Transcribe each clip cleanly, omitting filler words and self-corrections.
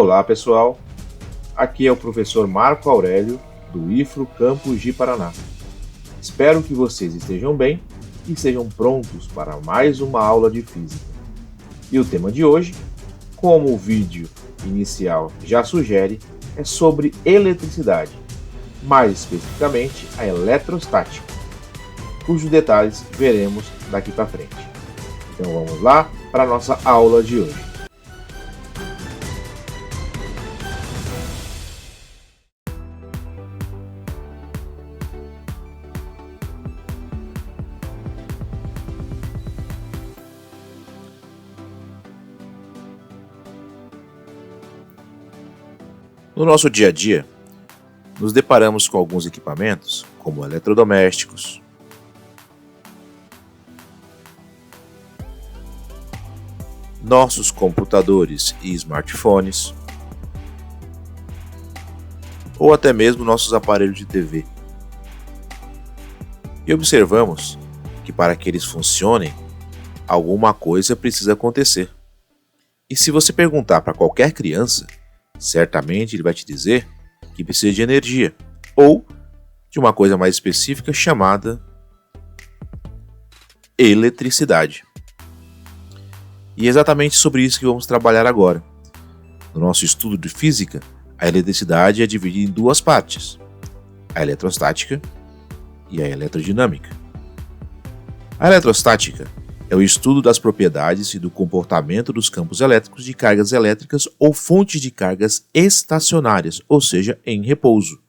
Olá pessoal, aqui é o professor Marco Aurélio do IFRO Campus de Paraná. Espero que vocês estejam bem e estejam prontos para mais uma aula de Física. E o tema de hoje, como o vídeo inicial já sugere, é sobre eletricidade, mais especificamente a eletrostática, cujos detalhes veremos daqui para frente. Então vamos lá para a nossa aula de hoje. No nosso dia a dia, nos deparamos com alguns equipamentos, como eletrodomésticos, nossos computadores e smartphones, ou até mesmo nossos aparelhos de TV. E observamos que para que eles funcionem, alguma coisa precisa acontecer. E se você perguntar para qualquer criança, certamente ele vai te dizer que precisa de energia, ou de uma coisa mais específica chamada eletricidade. E é exatamente sobre isso que vamos trabalhar agora. No nosso estudo de física, a eletricidade é dividida em duas partes: a eletrostática e a eletrodinâmica. A eletrostática é o estudo das propriedades e do comportamento dos campos elétricos de cargas elétricas ou fontes de cargas estacionárias, ou seja, em repouso.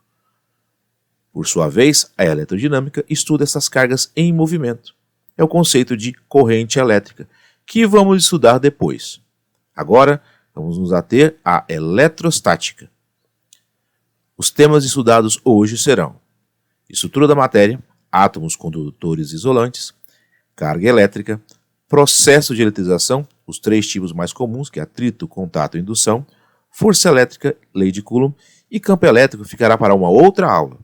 Por sua vez, a eletrodinâmica estuda essas cargas em movimento. É o conceito de corrente elétrica, que vamos estudar depois. Agora, vamos nos ater à eletrostática. Os temas estudados hoje serão estrutura da matéria, átomos, condutores isolantes, carga elétrica, processo de eletrização, os três tipos mais comuns, que é atrito, contato e indução, força elétrica, lei de Coulomb, e campo elétrico ficará para uma outra aula.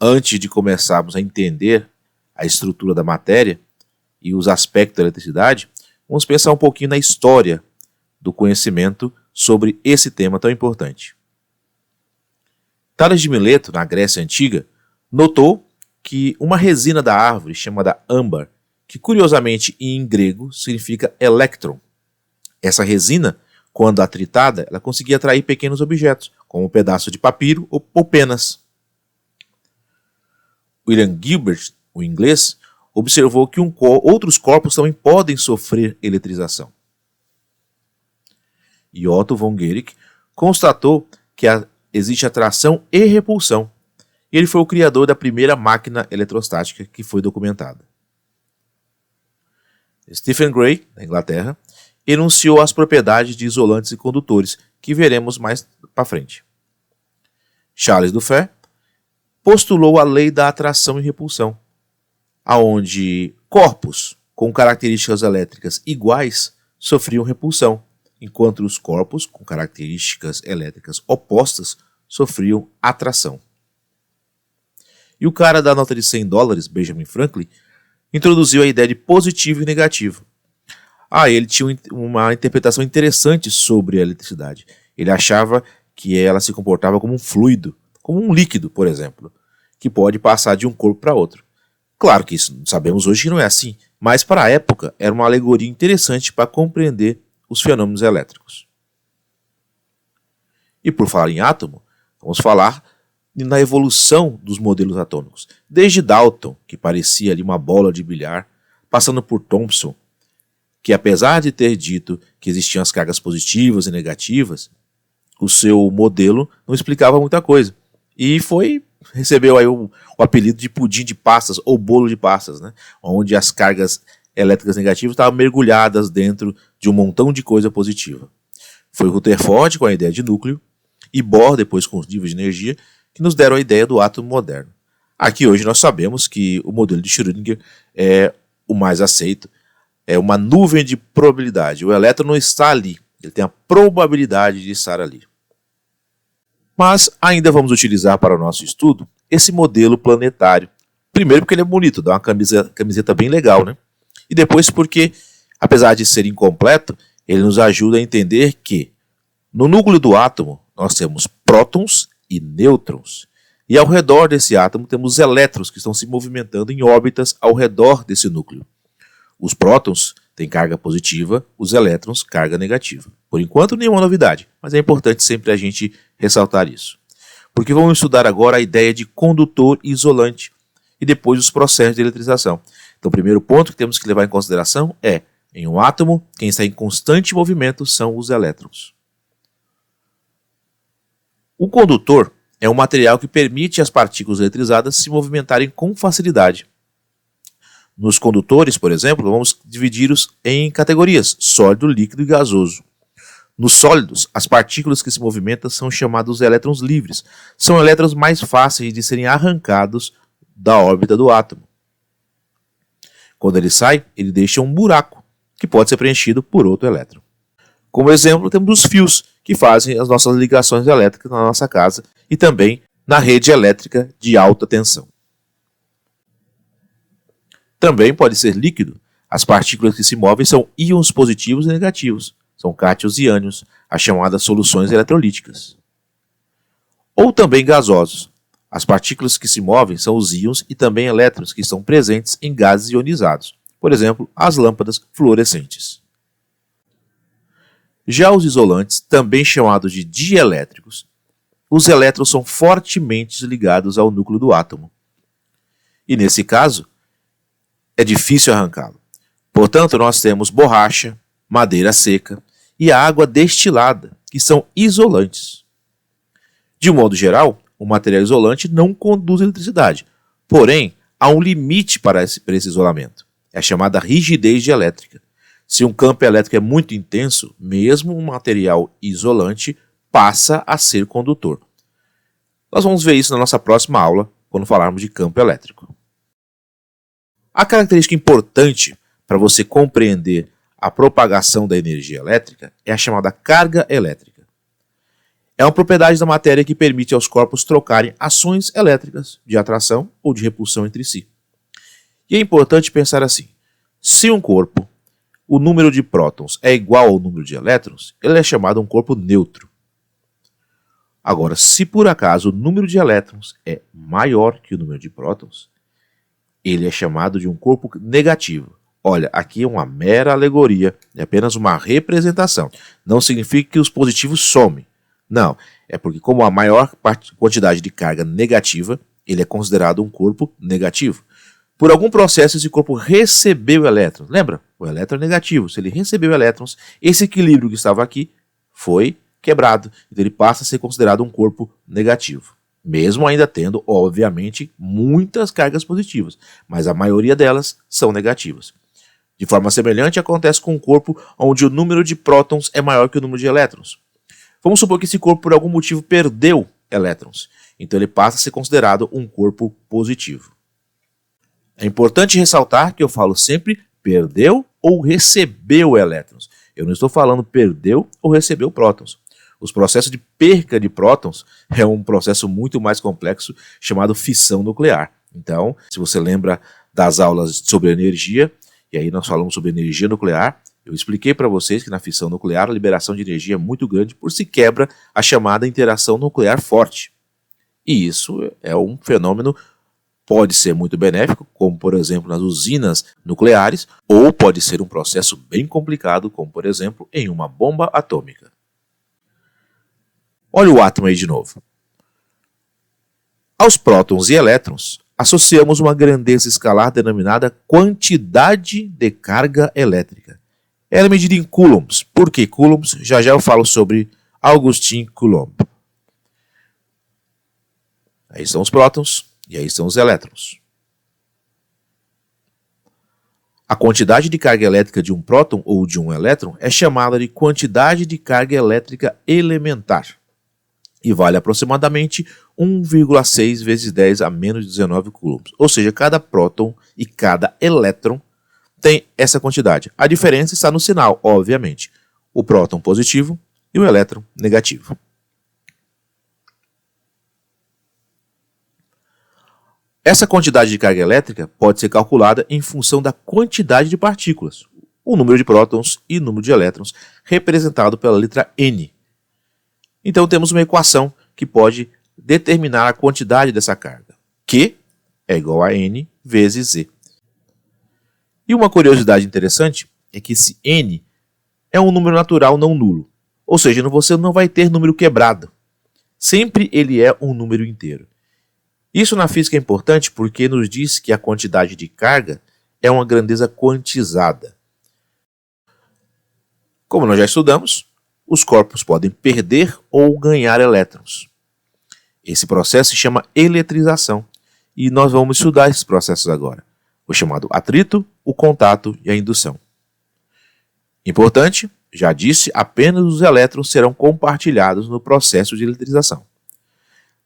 Antes de começarmos a entender a estrutura da matéria e os aspectos da eletricidade, vamos pensar um pouquinho na história do conhecimento sobre esse tema tão importante. Tales de Mileto, na Grécia Antiga, notou que uma resina da árvore chamada âmbar, que curiosamente em grego significa elétron. Essa resina, quando atritada, ela conseguia atrair pequenos objetos, como um pedaço de papiro ou penas. William Gilbert, o inglês, observou que outros corpos também podem sofrer eletrização. E Otto von Guericke constatou que existe atração e repulsão. Ele foi o criador da primeira máquina eletrostática que foi documentada. Stephen Gray, da Inglaterra, enunciou as propriedades de isolantes e condutores, que veremos mais para frente. Charles Dufer postulou a lei da atração e repulsão, aonde corpos com características elétricas iguais sofriam repulsão, enquanto os corpos com características elétricas opostas sofriam atração. E o cara da nota de $100, Benjamin Franklin, introduziu a ideia de positivo e negativo. Ele tinha uma interpretação interessante sobre a eletricidade. Ele achava que ela se comportava como um fluido, como um líquido, por exemplo, que pode passar de um corpo para outro. Claro que isso sabemos hoje que não é assim, mas para a época era uma alegoria interessante para compreender os fenômenos elétricos. E por falar em átomo, vamos falar na evolução dos modelos atômicos, desde Dalton, que parecia ali uma bola de bilhar, passando por Thomson, que apesar de ter dito que existiam as cargas positivas e negativas, o seu modelo não explicava muita coisa. E recebeu aí o apelido de pudim de passas ou bolo de passas, né? Onde as cargas elétricas negativas estavam mergulhadas dentro de um montão de coisa positiva. Foi Rutherford com a ideia de núcleo e Bohr depois com os níveis de energia que nos deram a ideia do átomo moderno. Aqui hoje nós sabemos que o modelo de Schrödinger é o mais aceito, é uma nuvem de probabilidade. O elétron não está ali, ele tem a probabilidade de estar ali. Mas ainda vamos utilizar para o nosso estudo esse modelo planetário. Primeiro porque ele é bonito, dá uma camiseta bem legal, né? E depois porque, apesar de ser incompleto, Ele nos ajuda a entender que no núcleo do átomo nós temos prótons e nêutrons. E ao redor desse átomo temos elétrons que estão se movimentando em órbitas ao redor desse núcleo. Os prótons têm carga positiva, os elétrons carga negativa. Por enquanto, nenhuma novidade, mas é importante sempre a gente ressaltar isso. Porque vamos estudar agora a ideia de condutor e isolante e depois os processos de eletrização. Então, o primeiro ponto que temos que levar em consideração é: em um átomo, quem está em constante movimento são os elétrons. O condutor é um material que permite às partículas eletrizadas se movimentarem com facilidade. Nos condutores, por exemplo, vamos dividi-los em categorias: sólido, líquido e gasoso. Nos sólidos, as partículas que se movimentam são chamados elétrons livres. São elétrons mais fáceis de serem arrancados da órbita do átomo. Quando ele sai, ele deixa um buraco, que pode ser preenchido por outro elétron. Como exemplo, temos os fios, que fazem as nossas ligações elétricas na nossa casa e também na rede elétrica de alta tensão. Também pode ser líquido. As partículas que se movem são íons positivos e negativos. São cátions e ânions, as chamadas soluções eletrolíticas. Ou também gasosos. As partículas que se movem são os íons e também elétrons que estão presentes em gases ionizados. Por exemplo, as lâmpadas fluorescentes. Já os isolantes, também chamados de dielétricos, os elétrons são fortemente ligados ao núcleo do átomo. E nesse caso, é difícil arrancá-lo. Portanto, nós temos borracha, madeira seca e a água destilada, que são isolantes. De um modo geral, o material isolante não conduz eletricidade. Porém, há um limite para esse isolamento. É a chamada rigidez dielétrica. Se um campo elétrico é muito intenso, mesmo um material isolante passa a ser condutor. Nós vamos ver isso na nossa próxima aula, quando falarmos de campo elétrico. A característica importante para você compreender a propagação da energia elétrica é a chamada carga elétrica. É uma propriedade da matéria que permite aos corpos trocarem ações elétricas de atração ou de repulsão entre si. E é importante pensar assim: se um corpo, o número de prótons é igual ao número de elétrons, ele é chamado um corpo neutro. Agora, se por acaso o número de elétrons é maior que o número de prótons, ele é chamado de um corpo negativo. Olha, aqui é uma mera alegoria, é apenas uma representação. Não significa que os positivos somem. Não, é porque como a maior quantidade de carga negativa, ele é considerado um corpo negativo. Por algum processo, esse corpo recebeu elétrons. Lembra? O elétron é negativo. Se ele recebeu elétrons, esse equilíbrio que estava aqui foi quebrado. Então ele passa a ser considerado um corpo negativo. Mesmo ainda tendo, obviamente, muitas cargas positivas. Mas a maioria delas são negativas. De forma semelhante, acontece com um corpo onde o número de prótons é maior que o número de elétrons. Vamos supor que esse corpo, por algum motivo, perdeu elétrons. Então ele passa a ser considerado um corpo positivo. É importante ressaltar que eu falo sempre perdeu ou recebeu elétrons. Eu não estou falando perdeu ou recebeu prótons. Os processos de perca de prótons é um processo muito mais complexo chamado fissão nuclear. Então, se você lembra das aulas sobre energia, e aí nós falamos sobre energia nuclear, eu expliquei para vocês que na fissão nuclear a liberação de energia é muito grande por se quebra a chamada interação nuclear forte. E isso é um fenômeno pode ser muito benéfico, como por exemplo nas usinas nucleares, ou pode ser um processo bem complicado, como por exemplo em uma bomba atômica. Olha o átomo aí de novo. Aos prótons e elétrons, associamos uma grandeza escalar denominada quantidade de carga elétrica. Ela é medida em coulombs. Por que coulombs? Já já eu falo sobre Augustin Coulomb. Aí estão os prótons. E aí estão os elétrons. A quantidade de carga elétrica de um próton ou de um elétron é chamada de quantidade de carga elétrica elementar e vale aproximadamente 1,6 vezes 10 a menos 19 coulombs. Ou seja, cada próton e cada elétron tem essa quantidade. A diferença está no sinal, obviamente. O próton positivo e o elétron negativo. Essa quantidade de carga elétrica pode ser calculada em função da quantidade de partículas, o número de prótons e o número de elétrons, representado pela letra N. Então temos uma equação que pode determinar a quantidade dessa carga. Q é igual a N vezes Z. E uma curiosidade interessante é que esse N é um número natural não nulo. Ou seja, você não vai ter número quebrado. Sempre ele é um número inteiro. Isso na física é importante porque nos diz que a quantidade de carga é uma grandeza quantizada. Como nós já estudamos, os corpos podem perder ou ganhar elétrons. Esse processo se chama eletrização e nós vamos estudar esses processos agora, o chamado atrito, o contato e a indução. Importante, já disse, apenas os elétrons serão compartilhados no processo de eletrização.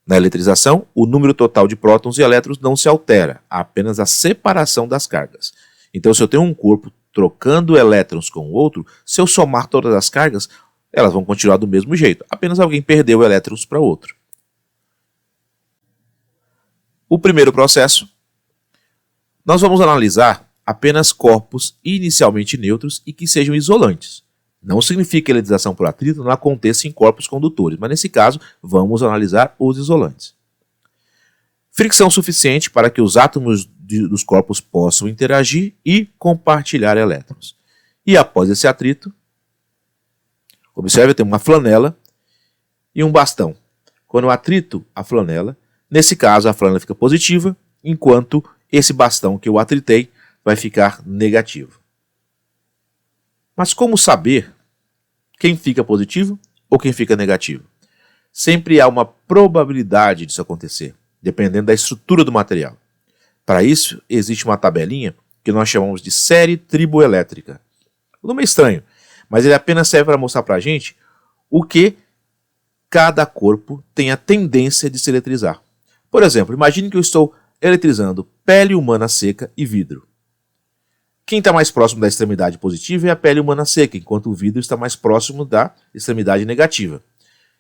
Na eletrização, o número total de prótons e elétrons não se altera, há apenas a separação das cargas. Então, se eu tenho um corpo trocando elétrons com o outro, se eu somar todas as cargas, elas vão continuar do mesmo jeito, apenas alguém perdeu elétrons para outro. O primeiro processo, nós vamos analisar apenas corpos inicialmente neutros e que sejam isolantes. Não significa que a eletrização por atrito não aconteça em corpos condutores, mas nesse caso vamos analisar os isolantes. Fricção suficiente para que os átomos dos corpos possam interagir e compartilhar elétrons. E após esse atrito, observe, tem uma flanela e um bastão. Quando eu atrito a flanela, nesse caso a flanela fica positiva, enquanto esse bastão que eu atritei vai ficar negativo. Mas como saber quem fica positivo ou quem fica negativo? Sempre há uma probabilidade disso acontecer, dependendo da estrutura do material. Para isso, existe uma tabelinha que nós chamamos de série triboelétrica. O nome é estranho, mas ele apenas serve para mostrar para a gente o que cada corpo tem a tendência de se eletrizar. Por exemplo, imagine que eu estou eletrizando pele humana seca e vidro. Quem está mais próximo da extremidade positiva é a pele humana seca, enquanto o vidro está mais próximo da extremidade negativa.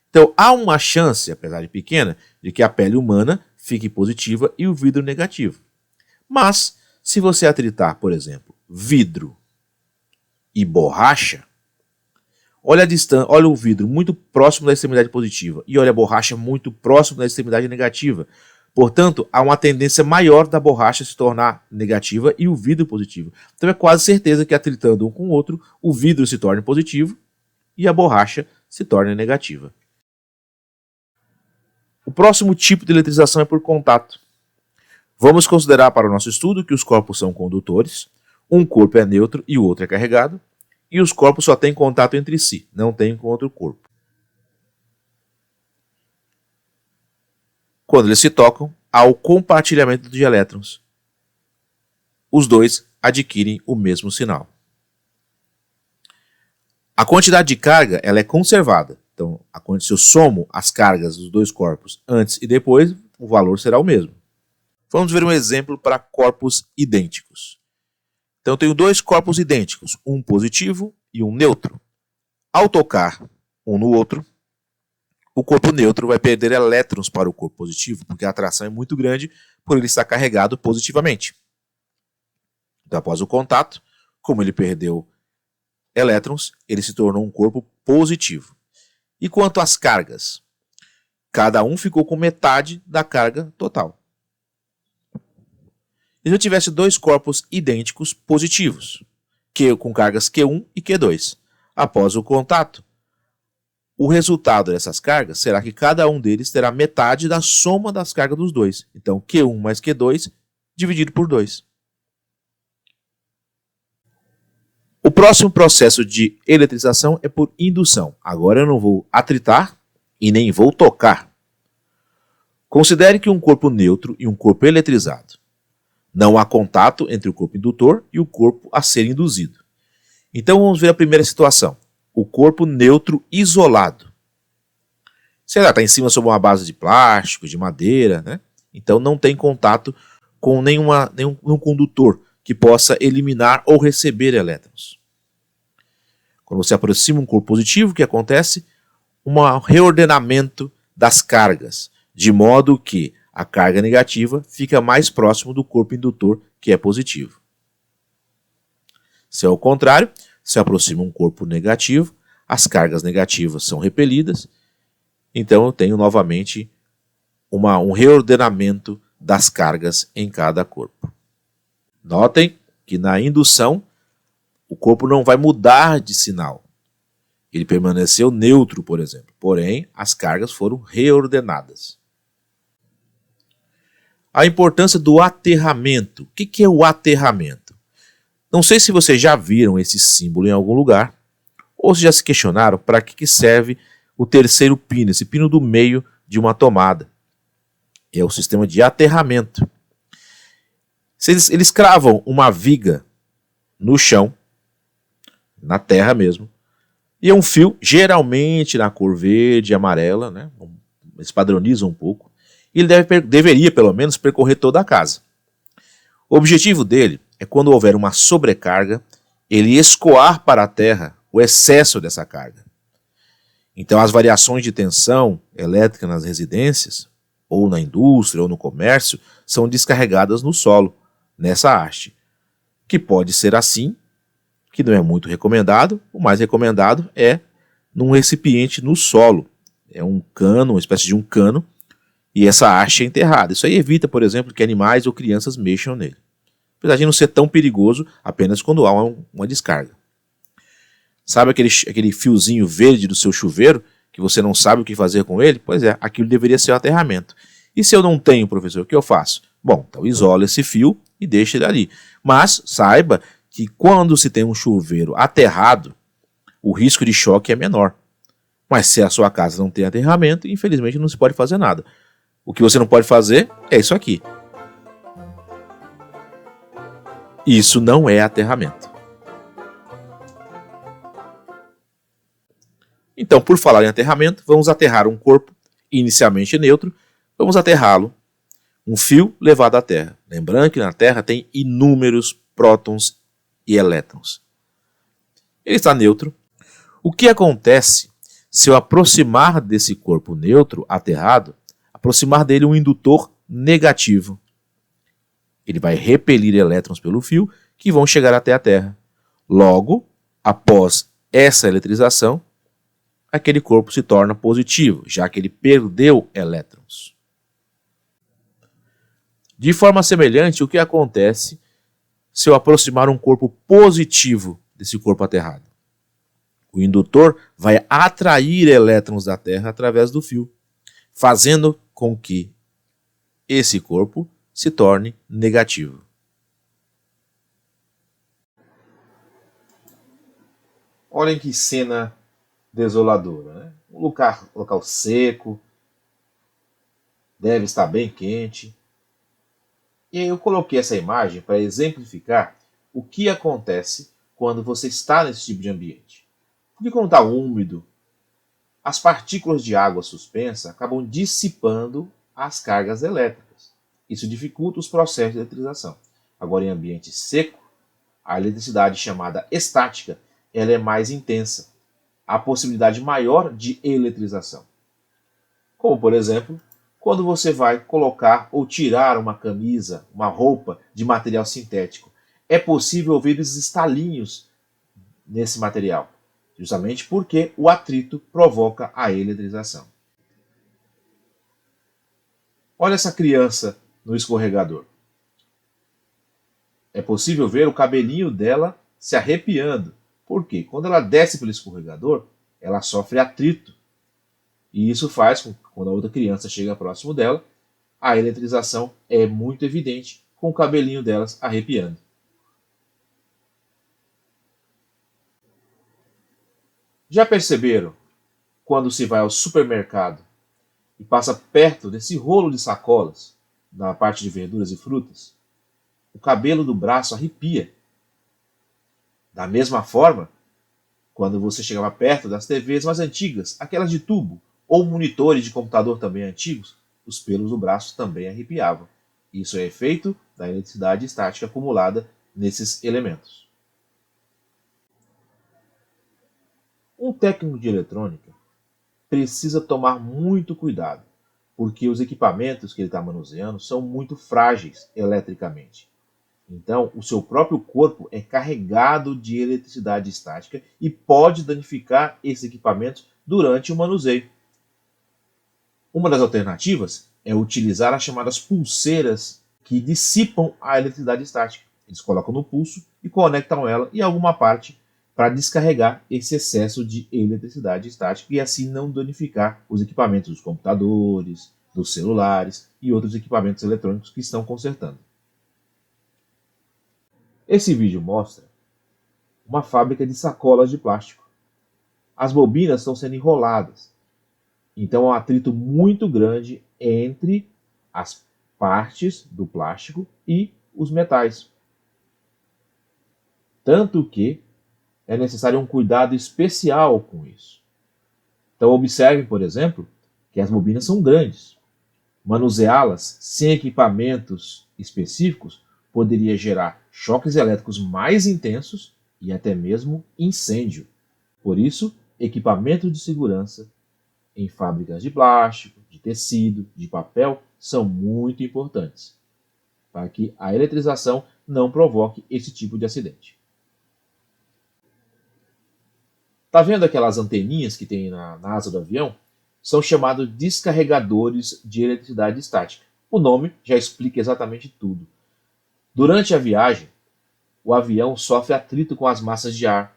Então, há uma chance, apesar de pequena, de que a pele humana fique positiva e o vidro negativo. Mas, se você atritar, por exemplo, vidro e borracha, olha a distância, olha o vidro muito próximo da extremidade positiva e olha a borracha muito próximo da extremidade negativa. Portanto, há uma tendência maior da borracha se tornar negativa e o vidro positivo. Então é quase certeza que atritando um com o outro, o vidro se torne positivo e a borracha se torne negativa. O próximo tipo de eletrização é por contato. Vamos considerar para o nosso estudo que os corpos são condutores, um corpo é neutro e o outro é carregado, e os corpos só têm contato entre si, não têm com outro corpo. Quando eles se tocam, há o compartilhamento de elétrons. Os dois adquirem o mesmo sinal. A quantidade de carga ela é conservada. Então, se eu somo as cargas dos dois corpos antes e depois, o valor será o mesmo. Vamos ver um exemplo para corpos idênticos. Então, eu tenho dois corpos idênticos, um positivo e um neutro. Ao tocar um no outro, o corpo neutro vai perder elétrons para o corpo positivo, porque a atração é muito grande por ele estar carregado positivamente. Então, após o contato, como ele perdeu elétrons, ele se tornou um corpo positivo. E quanto às cargas? Cada um ficou com metade da carga total. E se eu tivesse dois corpos idênticos positivos, com cargas Q1 e Q2, após o contato, o resultado dessas cargas será que cada um deles terá metade da soma das cargas dos dois. Então, Q1 mais Q2 dividido por 2. O próximo processo de eletrização é por indução. Agora eu não vou atritar e nem vou tocar. Considere que um corpo neutro e um corpo eletrizado. Não há contato entre o corpo indutor e o corpo a ser induzido. Então vamos ver a primeira situação. O corpo neutro isolado. Sei lá, está em cima sobre uma base de plástico, de madeira, né? Então não tem contato com nenhum condutor que possa eliminar ou receber elétrons. Quando você aproxima um corpo positivo, o que acontece? Um reordenamento das cargas, de modo que a carga negativa fica mais próximo do corpo indutor, que é positivo. Se é o contrário, se aproxima um corpo negativo, as cargas negativas são repelidas, então eu tenho novamente um reordenamento das cargas em cada corpo. Notem que na indução o corpo não vai mudar de sinal. Ele permaneceu neutro, por exemplo, porém as cargas foram reordenadas. A importância do aterramento. O que é o aterramento? Não sei se vocês já viram esse símbolo em algum lugar, ou se já se questionaram para que serve o terceiro pino, esse pino do meio de uma tomada. É o sistema de aterramento. Eles cravam uma viga no chão, na terra mesmo, e é um fio, geralmente na cor verde e amarela, né? Eles padronizam um pouco, e ele deveria, pelo menos, percorrer toda a casa. O objetivo dele é, quando houver uma sobrecarga, ele escoar para a terra o excesso dessa carga. Então, as variações de tensão elétrica nas residências, ou na indústria, ou no comércio, são descarregadas no solo, nessa haste, que pode ser assim, que não é muito recomendado. O mais recomendado é num recipiente no solo. É um cano, uma espécie de um cano, e essa haste é enterrada. Isso aí evita, por exemplo, que animais ou crianças mexam nele. Apesar de não ser tão perigoso apenas quando há uma descarga. Sabe aquele fiozinho verde do seu chuveiro, que você não sabe o que fazer com ele? Pois é, aquilo deveria ser o aterramento. E se eu não tenho, professor, o que eu faço? Bom, então isola esse fio e deixa ele ali. Mas saiba que quando se tem um chuveiro aterrado, o risco de choque é menor. Mas se a sua casa não tem aterramento, infelizmente não se pode fazer nada. O que você não pode fazer é isso aqui. Isso não é aterramento. Então, por falar em aterramento, vamos aterrar um corpo inicialmente neutro, vamos aterrá-lo, um fio levado à Terra. Lembrando que na Terra tem inúmeros prótons e elétrons. Ele está neutro. O que acontece se eu aproximar desse corpo neutro, aterrado, aproximar dele um indutor negativo? Ele vai repelir elétrons pelo fio que vão chegar até a Terra. Logo, após essa eletrização, aquele corpo se torna positivo, já que ele perdeu elétrons. De forma semelhante, o que acontece se eu aproximar um corpo positivo desse corpo aterrado? O indutor vai atrair elétrons da Terra através do fio, fazendo com que esse corpo se torne negativo. Olhem que cena desoladora, né? Um local seco, deve estar bem quente. E aí eu coloquei essa imagem para exemplificar o que acontece quando você está nesse tipo de ambiente. Porque quando está úmido, as partículas de água suspensa acabam dissipando as cargas elétricas. Isso dificulta os processos de eletrização. Agora, em ambiente seco, a eletricidade chamada estática ela é mais intensa. Há possibilidade maior de eletrização. Como, por exemplo, quando você vai colocar ou tirar uma camisa, uma roupa de material sintético. É possível ouvir esses estalinhos nesse material, justamente porque o atrito provoca a eletrização. Olha essa criança no escorregador. É possível ver o cabelinho dela se arrepiando. Por quê? Quando ela desce pelo escorregador, ela sofre atrito. E isso faz com que, quando a outra criança chega próximo dela, a eletrização é muito evidente, com o cabelinho delas arrepiando. Já perceberam quando se vai ao supermercado e passa perto desse rolo de sacolas, na parte de verduras e frutas? O cabelo do braço arrepia. Da mesma forma, quando você chegava perto das TVs mais antigas, aquelas de tubo, ou monitores de computador também antigos, os pelos do braço também arrepiavam. Isso é efeito da eletricidade estática acumulada nesses elementos. Um técnico de eletrônica precisa tomar muito cuidado, porque os equipamentos que ele está manuseando são muito frágeis eletricamente. Então, o seu próprio corpo é carregado de eletricidade estática e pode danificar esses equipamentos durante o manuseio. Uma das alternativas é utilizar as chamadas pulseiras que dissipam a eletricidade estática. Eles colocam no pulso e conectam ela em alguma parte para descarregar esse excesso de eletricidade estática e assim não danificar os equipamentos dos computadores, dos celulares e outros equipamentos eletrônicos que estão consertando. Esse vídeo mostra uma fábrica de sacolas de plástico. As bobinas estão sendo enroladas, então há um atrito muito grande entre as partes do plástico e os metais. Tanto que é necessário um cuidado especial com isso. Então observe, por exemplo, que as bobinas são grandes. Manuseá-las sem equipamentos específicos poderia gerar choques elétricos mais intensos e até mesmo incêndio. Por isso, equipamentos de segurança em fábricas de plástico, de tecido, de papel são muito importantes para que a eletrização não provoque esse tipo de acidente. Tá vendo aquelas anteninhas que tem na asa do avião? São chamados descarregadores de eletricidade estática. O nome já explica exatamente tudo. Durante a viagem, o avião sofre atrito com as massas de ar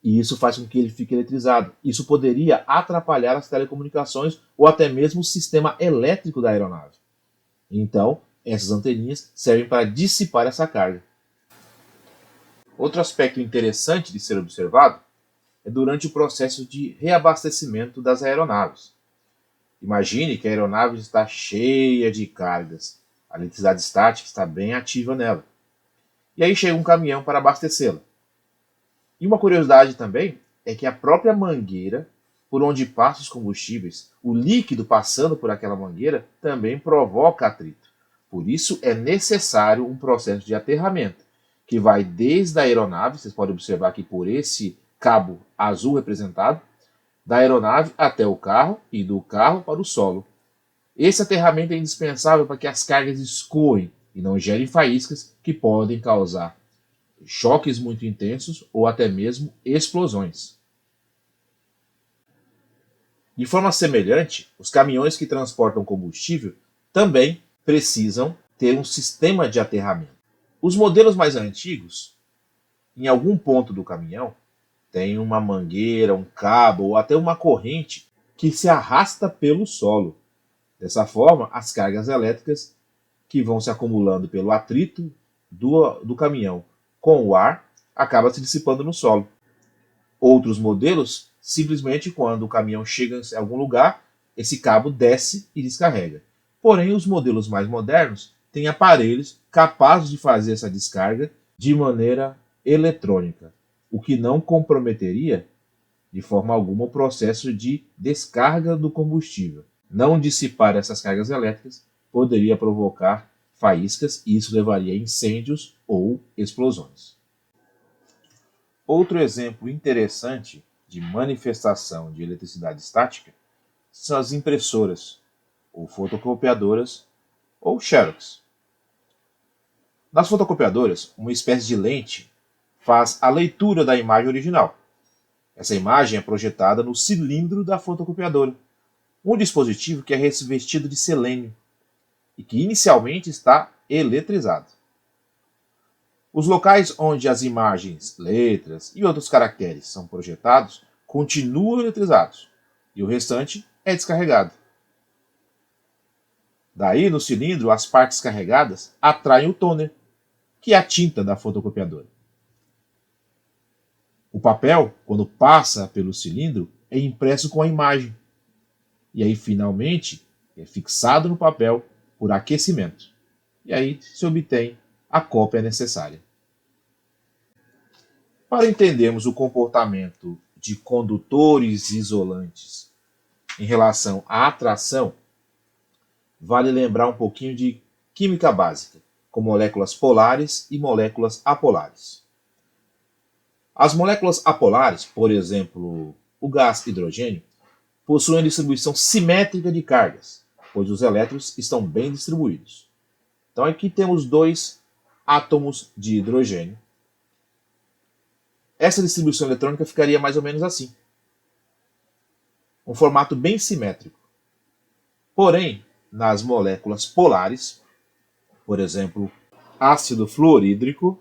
e isso faz com que ele fique eletrizado. Isso poderia atrapalhar as telecomunicações ou até mesmo o sistema elétrico da aeronave. Então, essas anteninhas servem para dissipar essa carga. Outro aspecto interessante de ser observado é durante o processo de reabastecimento das aeronaves. Imagine que a aeronave está cheia de cargas, a eletricidade estática está bem ativa nela. E aí chega um caminhão para abastecê-la. E uma curiosidade também é que a própria mangueira, por onde passam os combustíveis, o líquido passando por aquela mangueira também provoca atrito. Por isso é necessário um processo de aterramento, que vai desde a aeronave, vocês podem observar aqui por esse cabo azul representado, da aeronave até o carro e do carro para o solo. Esse aterramento é indispensável para que as cargas escoem e não gerem faíscas que podem causar choques muito intensos ou até mesmo explosões. De forma semelhante, os caminhões que transportam combustível também precisam ter um sistema de aterramento. Os modelos mais antigos, em algum ponto do caminhão, tem uma mangueira, um cabo ou até uma corrente que se arrasta pelo solo. Dessa forma, as cargas elétricas que vão se acumulando pelo atrito do caminhão com o ar acaba se dissipando no solo. Outros modelos, simplesmente quando o caminhão chega em algum lugar, esse cabo desce e descarrega. Porém, os modelos mais modernos têm aparelhos capazes de fazer essa descarga de maneira eletrônica, o que não comprometeria de forma alguma o processo de descarga do combustível. Não dissipar essas cargas elétricas poderia provocar faíscas e isso levaria a incêndios ou explosões. Outro exemplo interessante de manifestação de eletricidade estática são as impressoras, ou fotocopiadoras, ou xerox. Nas fotocopiadoras, uma espécie de lente faz a leitura da imagem original. Essa imagem é projetada no cilindro da fotocopiadora, um dispositivo que é revestido de selênio e que inicialmente está eletrizado. Os locais onde as imagens, letras e outros caracteres são projetados continuam eletrizados e o restante é descarregado. Daí, no cilindro, as partes carregadas atraem o toner, que é a tinta da fotocopiadora. O papel, quando passa pelo cilindro, é impresso com a imagem. E aí, finalmente, é fixado no papel por aquecimento. E aí se obtém a cópia necessária. Para entendermos o comportamento de condutores isolantes em relação à atração, vale lembrar um pouquinho de química básica, com moléculas polares e moléculas apolares. As moléculas apolares, por exemplo, o gás hidrogênio, possuem distribuição simétrica de cargas, pois os elétrons estão bem distribuídos. Então aqui temos dois átomos de hidrogênio, essa distribuição eletrônica ficaria mais ou menos assim. Um formato bem simétrico. Porém, nas moléculas polares, por exemplo, ácido fluorídrico,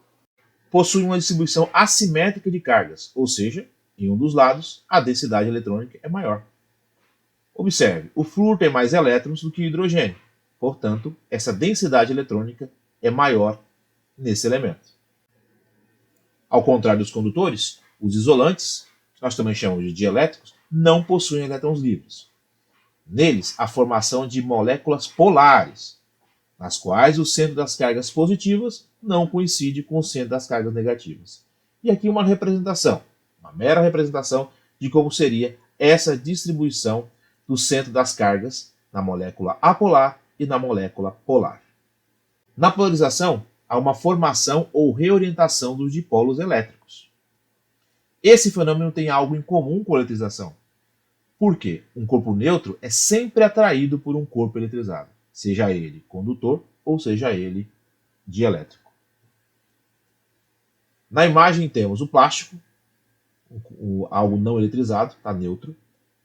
possui uma distribuição assimétrica de cargas, ou seja, em um dos lados, a densidade eletrônica é maior. Observe, o flúor tem mais elétrons do que o hidrogênio, portanto, essa densidade eletrônica é maior nesse elemento. Ao contrário dos condutores, os isolantes, que nós também chamamos de dielétricos, não possuem elétrons livres. Neles, a formação de moléculas polares, nas quais o centro das cargas positivas não coincide com o centro das cargas negativas. E aqui uma representação, uma mera representação de como seria essa distribuição do centro das cargas na molécula apolar e na molécula polar. Na polarização, há uma formação ou reorientação dos dipolos elétricos. Esse fenômeno tem algo em comum com a eletrização. Por quê? Um corpo neutro é sempre atraído por um corpo eletrizado, seja ele condutor ou seja ele dielétrico. Na imagem temos o plástico, algo não eletrizado, está neutro,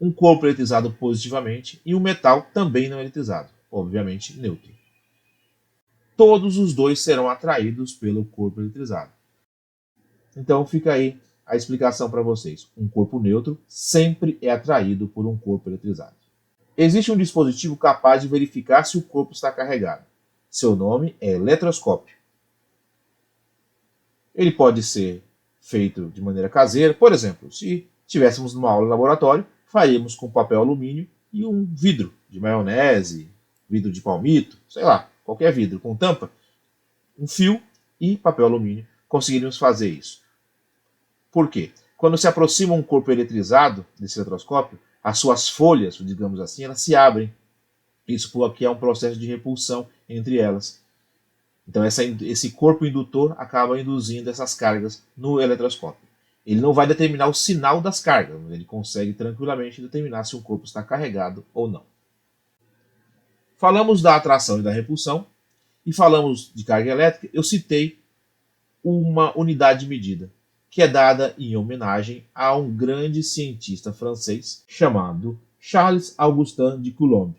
um corpo eletrizado positivamente e um metal também não eletrizado, obviamente neutro. Todos os dois serão atraídos pelo corpo eletrizado. Então fica aí a explicação para vocês. Um corpo neutro sempre é atraído por um corpo eletrizado. Existe um dispositivo capaz de verificar se o corpo está carregado. Seu nome é eletroscópio. Ele pode ser feito de maneira caseira. Por exemplo, se estivéssemos numa aula em laboratório, faríamos com papel alumínio e um vidro de maionese, vidro de palmito, sei lá, qualquer vidro com tampa, um fio e papel alumínio. Conseguiríamos fazer isso. Por quê? Quando se aproxima um corpo eletrizado desse eletroscópio, as suas folhas, digamos assim, elas se abrem. Isso porque é um processo de repulsão entre elas. Então esse corpo indutor acaba induzindo essas cargas no eletroscópio. Ele não vai determinar o sinal das cargas, mas ele consegue tranquilamente determinar se um corpo está carregado ou não. Falamos da atração e da repulsão, e falamos de carga elétrica. Eu citei uma unidade de medida, que é dada em homenagem a um grande cientista francês chamado Charles-Augustin de Coulomb.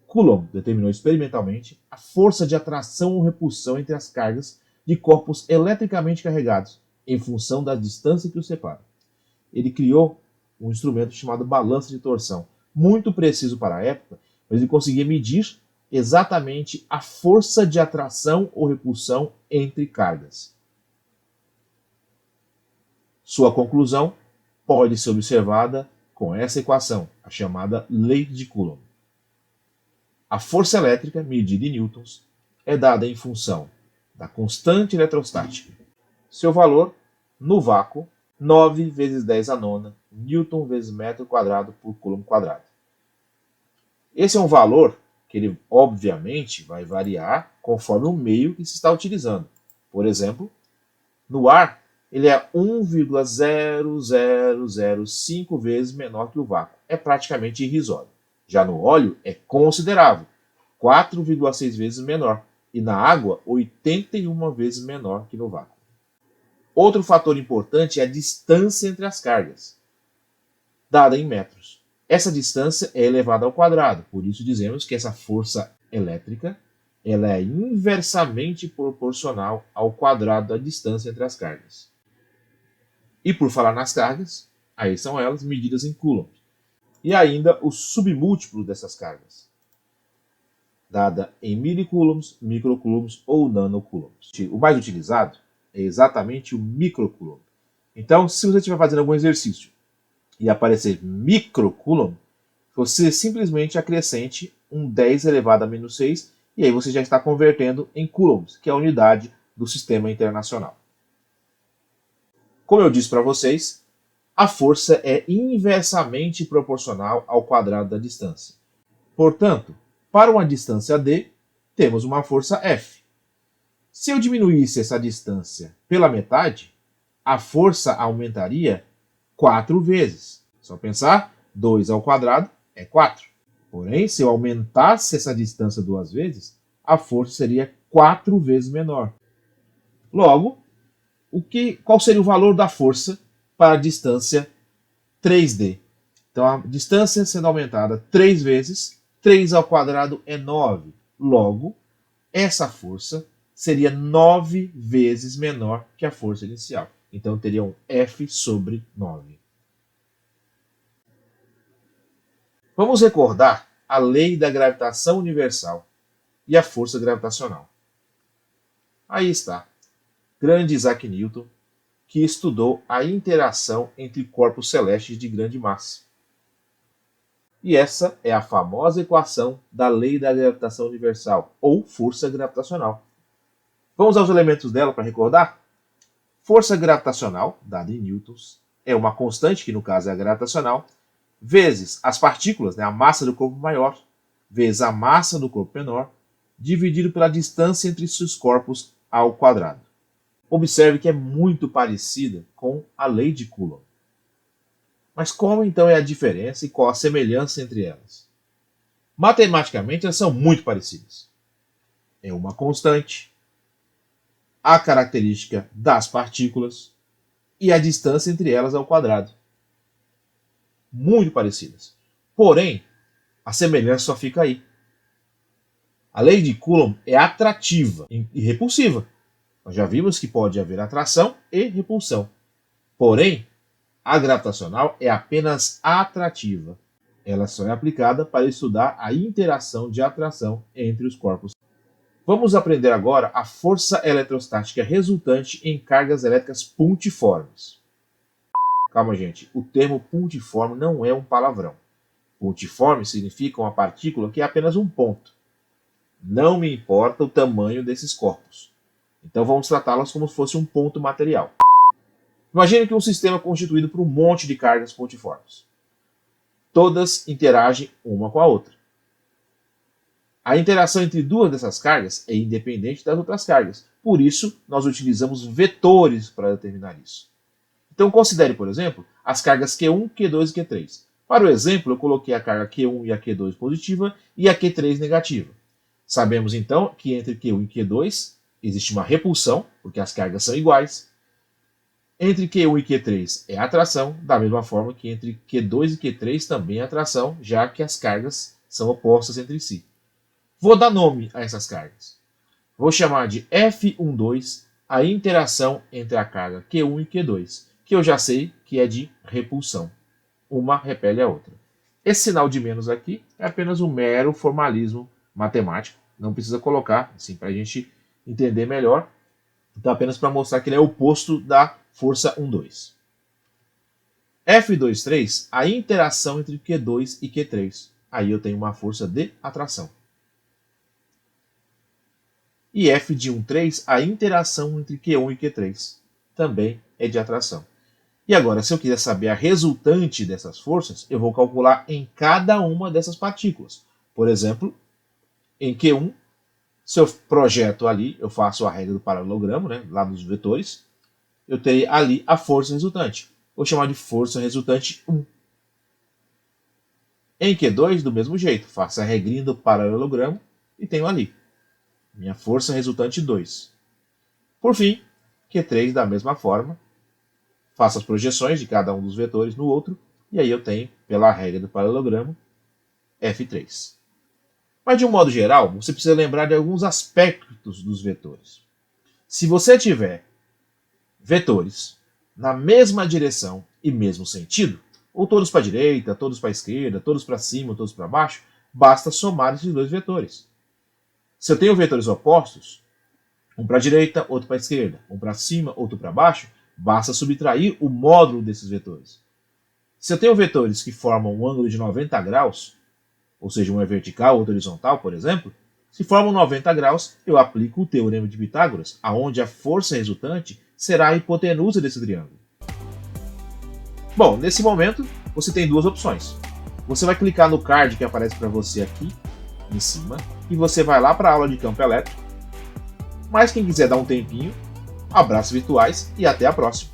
Coulomb determinou experimentalmente a força de atração ou repulsão entre as cargas de corpos eletricamente carregados, em função da distância que os separa. Ele criou um instrumento chamado balança de torção, muito preciso para a época, mas ele conseguia medir exatamente a força de atração ou repulsão entre cargas. Sua conclusão pode ser observada com essa equação, a chamada lei de Coulomb. A força elétrica, medida em newtons, é dada em função da constante eletrostática. Seu valor, no vácuo, 9 vezes 10 a nona, newton vezes metro quadrado por coulomb quadrado. Esse é um valor que ele, obviamente, vai variar conforme o meio que se está utilizando. Por exemplo, no ar, ele é 1,0005 vezes menor que o vácuo. É praticamente irrisório. Já no óleo, é considerável, 4,6 vezes menor. E na água, 81 vezes menor que no vácuo. Outro fator importante é a distância entre as cargas, dada em metros. Essa distância é elevada ao quadrado, por isso dizemos que essa força elétrica ela é inversamente proporcional ao quadrado da distância entre as cargas. E por falar nas cargas, aí são elas medidas em coulomb. E ainda o submúltiplo dessas cargas, dada em milicoulombs, microcoulombs ou nanocoulombs. O mais utilizado é exatamente o microcoulomb. Então, se você estiver fazendo algum exercício e aparecer microcoulomb, você simplesmente acrescente um 10 elevado a menos 6 e aí você já está convertendo em coulombs, que é a unidade do sistema internacional. Como eu disse para vocês, a força é inversamente proporcional ao quadrado da distância. Portanto, para uma distância d, temos uma força F. Se eu diminuísse essa distância pela metade, a força aumentaria 4 vezes. Só pensar, 2 ao quadrado é 4. Porém, se eu aumentasse essa distância 2 vezes, a força seria 4 vezes menor. Logo, qual seria o valor da força para a distância 3D? Então, a distância sendo aumentada 3 vezes, 3 ao quadrado é 9. Logo, essa força seria 9 vezes menor que a força inicial. Então, teria um F sobre 9. Vamos recordar a lei da gravitação universal e a força gravitacional. Aí está, grande Isaac Newton, que estudou a interação entre corpos celestes de grande massa. E essa é a famosa equação da lei da gravitação universal, ou força gravitacional. Vamos aos elementos dela para recordar? Força gravitacional, dada em newtons, é uma constante, que no caso é a gravitacional, vezes as partículas, a massa do corpo maior, vezes a massa do corpo menor, dividido pela distância entre seus corpos ao quadrado. Observe que é muito parecida com a lei de Coulomb. Mas qual então é a diferença e qual a semelhança entre elas? Matematicamente, elas são muito parecidas. É uma constante, a característica das partículas e a distância entre elas ao quadrado. Muito parecidas. Porém, a semelhança só fica aí. A lei de Coulomb é atrativa e repulsiva. Nós já vimos que pode haver atração e repulsão. Porém, a gravitacional é apenas atrativa. Ela só é aplicada para estudar a interação de atração entre os corpos. Vamos aprender agora a força eletrostática resultante em cargas elétricas pontiformes. Calma, gente. O termo pontiforme não é um palavrão. Pontiforme significa uma partícula que é apenas um ponto. Não me importa o tamanho desses corpos. Então vamos tratá-las como se fosse um ponto material. Imagine que um sistema é constituído por um monte de cargas pontiformes. Todas interagem uma com a outra. A interação entre duas dessas cargas é independente das outras cargas. Por isso, nós utilizamos vetores para determinar isso. Então considere, por exemplo, as cargas Q1, Q2 e Q3. Para o exemplo, eu coloquei a carga Q1 e a Q2 positiva e a Q3 negativa. Sabemos então que entre Q1 e Q2 existe uma repulsão, porque as cargas são iguais. Entre Q1 e Q3 é atração, da mesma forma que entre Q2 e Q3 também é atração, já que as cargas são opostas entre si. Vou dar nome a essas cargas. Vou chamar de F12 a interação entre a carga Q1 e Q2, que eu já sei que é de repulsão. Uma repele a outra. Esse sinal de menos aqui é apenas um mero formalismo matemático. Não precisa colocar, assim, para a gente entender melhor. Então, apenas para mostrar que ele é o oposto da força 1,2. F23, a interação entre Q2 e Q3. Aí eu tenho uma força de atração. E F de 1,3, a interação entre Q1 e Q3. Também é de atração. E agora, se eu quiser saber a resultante dessas forças, eu vou calcular em cada uma dessas partículas. Por exemplo, em Q1, se eu projeto ali, eu faço a regra do paralelogramo, lá dos vetores, eu terei ali a força resultante. Vou chamar de força resultante 1. Em Q2, do mesmo jeito, faço a regrinha do paralelogramo e tenho ali minha força resultante 2. Por fim, Q3 da mesma forma, faço as projeções de cada um dos vetores no outro, e aí eu tenho, pela regra do paralelogramo, F3. Mas de um modo geral, você precisa lembrar de alguns aspectos dos vetores. Se você tiver vetores na mesma direção e mesmo sentido, ou todos para a direita, todos para a esquerda, todos para cima, todos para baixo, basta somar esses dois vetores. Se eu tenho vetores opostos, um para a direita, outro para a esquerda, um para cima, outro para baixo, basta subtrair o módulo desses vetores. Se eu tenho vetores que formam um ângulo de 90 graus, ou seja, um é vertical, outro horizontal, por exemplo, se formam 90 graus, eu aplico o teorema de Pitágoras, onde a força resultante será a hipotenusa desse triângulo. Bom, nesse momento, você tem duas opções. Você vai clicar no card que aparece para você aqui, em cima, e você vai lá para a aula de campo elétrico. Mas quem quiser dar um tempinho, abraços virtuais e até a próxima.